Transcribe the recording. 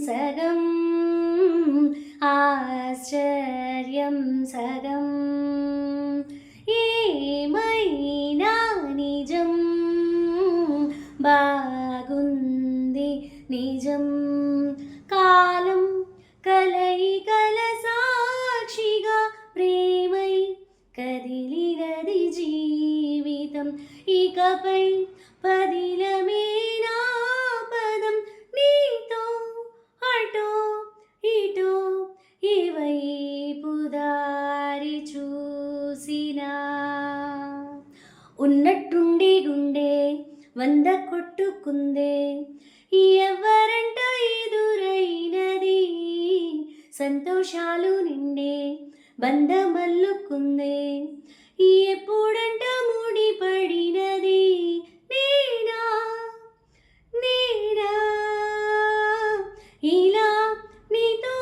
సగం ఆశ్చర్యం సగం ఏమైనా నిజం బాగుంది నిజం కాలం కలయికల సాక్షిగా ప్రేమై కదిలినది జీవితం ఇకపై పదిలమే నా పదం నీతో అటో ఇటో ఏవైపు దారి చూసినా ఉన్నట్టుండి గుండె 100 కొట్టుకుందే ఎవరంట ఎదురైనది సంతోషాలు నిండే బంధమల్లుకుందే ఎప్పుడంట ముడిపడినది నేనా నేనా ఇలా నీతో